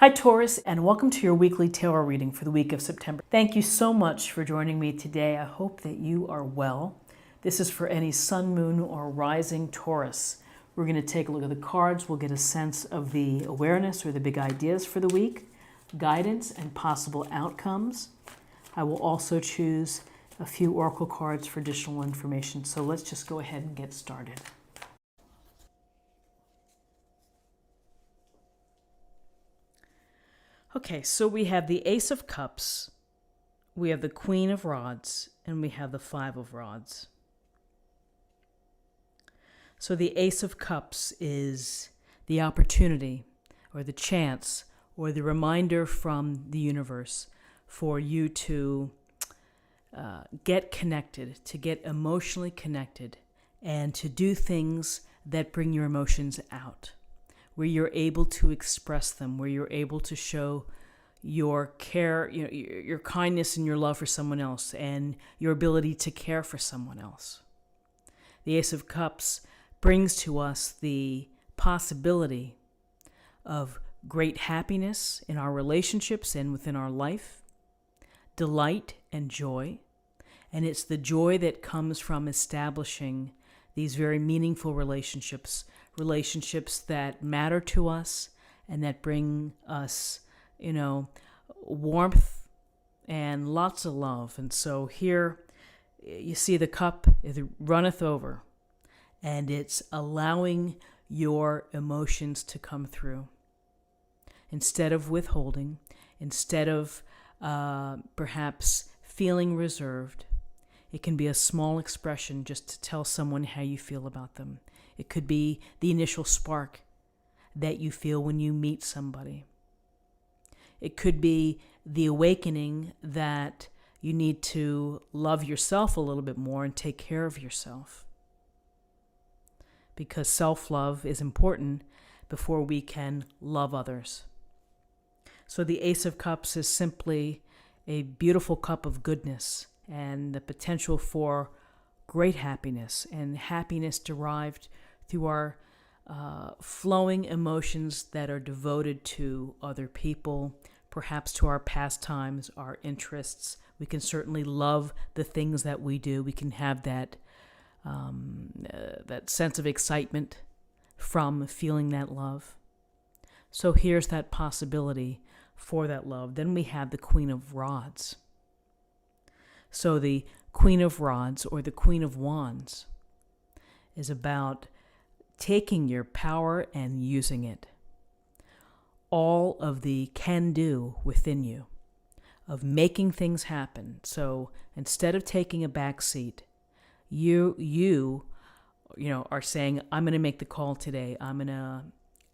Hi Taurus, and welcome to your weekly tarot reading for the week of September. Thank you so much for joining me today. I hope that you are well. This is for any sun, moon, or rising Taurus. We're going to take a look at the cards. We'll get a sense of the awareness or the big ideas for the week, guidance, and possible outcomes. I will also choose a few oracle cards for additional information. So let's just go ahead and get started. Okay, so we have the Ace of Cups, we have the Queen of Rods, and we have the Five of Rods. So the Ace of Cups is the opportunity or the chance or the reminder from the universe for you to get connected, to get emotionally connected, and to do things that bring your emotions out, where you're able to express them, where you're able to show your care, your kindness and your love for someone else, and your ability to care for someone else. The Ace of Cups brings to us the possibility of great happiness in our relationships and within our life, delight and joy, and it's the joy that comes from establishing these very meaningful relationships that matter to us and that bring us, warmth and lots of love. And so here you see the cup, it runneth over, and it's allowing your emotions to come through. Instead of withholding, instead of perhaps feeling reserved, it can be a small expression just to tell someone how you feel about them. It could be the initial spark that you feel when you meet somebody. It could be the awakening that you need to love yourself a little bit more and take care of yourself. Because self-love is important before we can love others. So the Ace of Cups is simply a beautiful cup of goodness and the potential for great happiness, and happiness derived through our flowing emotions that are devoted to other people, perhaps to our pastimes, our interests. We can certainly love the things that we do. We can have that sense of excitement from feeling that love. So here's that possibility for that love. Then we have the Queen of Rods. So the Queen of Rods, or the Queen of Wands, is about taking your power and using it. All of the can-do within you, of making things happen. So instead of taking a back seat, you are saying, I'm going to make the call today. I'm going to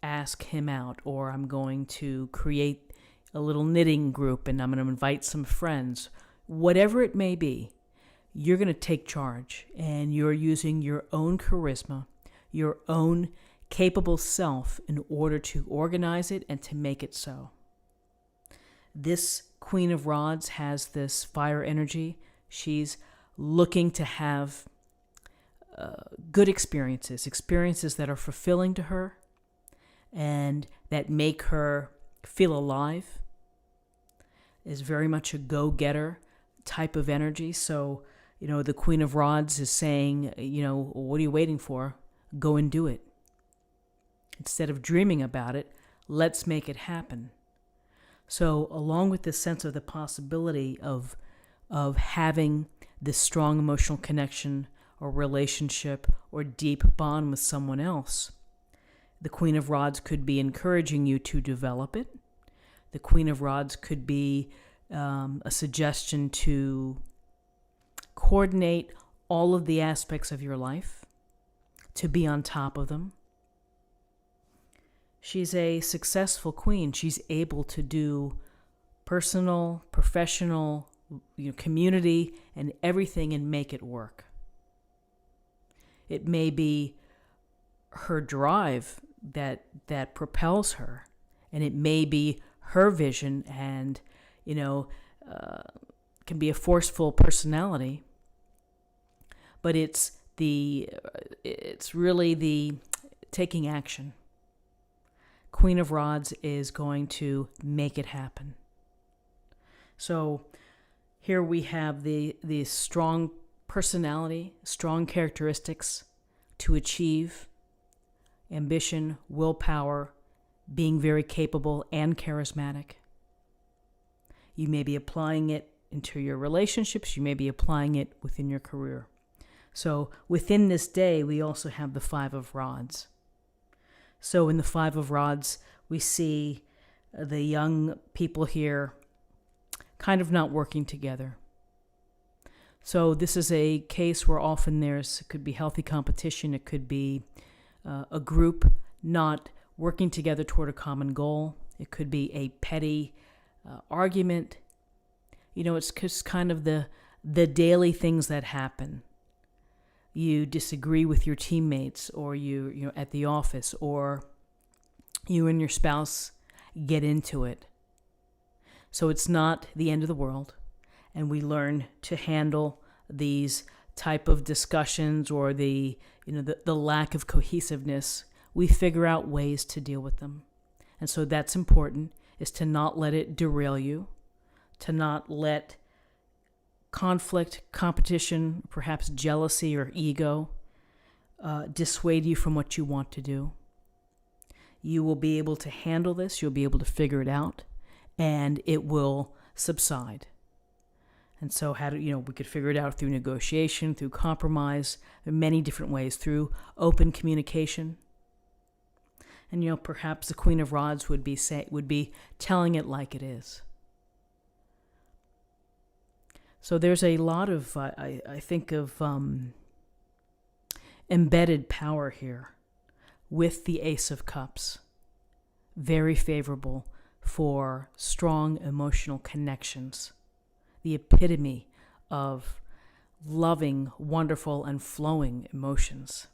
ask him out, or I'm going to create a little knitting group and I'm going to invite some friends. Whatever it may be, you're going to take charge, and you're using your own charisma, your own capable self in order to organize it and to make it so. This Queen of Rods has this fire energy. She's looking to have good experiences that are fulfilling to her and that make her feel alive. Is very much a go-getter type of energy. So, the Queen of Rods is saying, what are you waiting for? Go and do it. Instead of dreaming about it, let's make it happen. So along with this sense of the possibility of having this strong emotional connection or relationship or deep bond with someone else, the Queen of Rods could be encouraging you to develop it. The Queen of Rods could be a suggestion to coordinate all of the aspects of your life, to be on top of them. She's a successful queen. She's able to do personal, professional, community, and everything and make it work. It may be her drive that propels her, and it may be her vision, and can be a forceful personality, but it's really the taking action, Queen of Rods is going to make it happen. So here we have the strong personality, strong characteristics to achieve, ambition, willpower, being very capable and charismatic. You may be applying it into your relationships. You may be applying it within your career. So within this day, we also have the Five of Rods. So in the Five of Rods, we see the young people here kind of not working together. So this is a case where often it could be healthy competition. It could be a group not working together toward a common goal. It could be a petty argument. It's just kind of the daily things that happen. You disagree with your teammates, or you at the office, or you and your spouse get into it. So it's not the end of the world, and we learn to handle these type of discussions or the lack of cohesiveness. We figure out ways to deal with them. And so that's important, is to not let it derail you, to not let conflict, competition, perhaps jealousy or ego dissuade you from what you want to do. You will be able to handle this. You'll be able to figure it out, and it will subside. And so we could figure it out through negotiation, through compromise, in many different ways, through open communication. And perhaps the Queen of Rods would be telling it like it is. So there's a lot of, I think of embedded power here with the Ace of Cups. Very favorable for strong emotional connections. The epitome of loving, wonderful, and flowing emotions.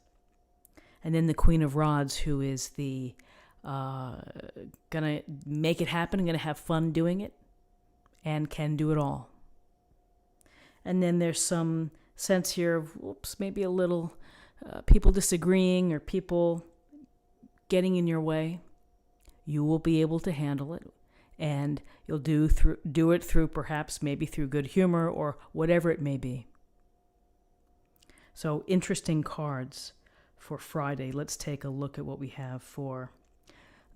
And then the Queen of Rods, who is gonna make it happen, gonna have fun doing it, and can do it all. And then there's some sense here of, maybe a little people disagreeing or people getting in your way. You will be able to handle it, and you'll do it through maybe through good humor or whatever it may be. So interesting cards for Friday. Let's take a look at what we have for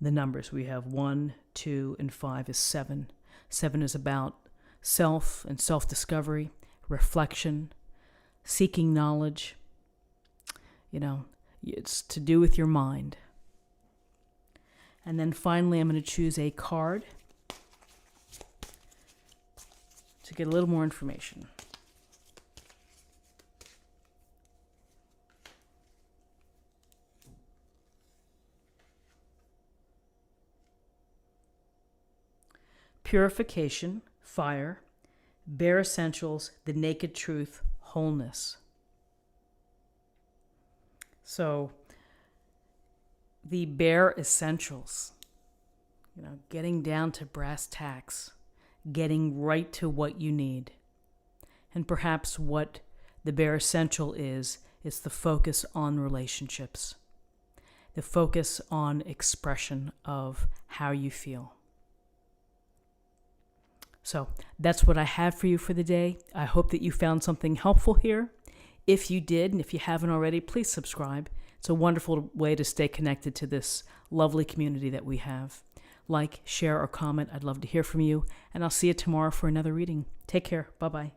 the numbers. We have 1, 2, and 5 is 7. 7 is about self and self-discovery, reflection, seeking knowledge. It's to do with your mind. And then finally, I'm going to choose a card to get a little more information. Purification, fire, bare essentials, the naked truth, wholeness. So the bare essentials, getting down to brass tacks, getting right to what you need. And perhaps what the bare essential is the focus on relationships, the focus on expression of how you feel. So that's what I have for you for the day. I hope that you found something helpful here. If you did, and if you haven't already, please subscribe. It's a wonderful way to stay connected to this lovely community that we have. Like, share, or comment. I'd love to hear from you. And I'll see you tomorrow for another reading. Take care. Bye-bye.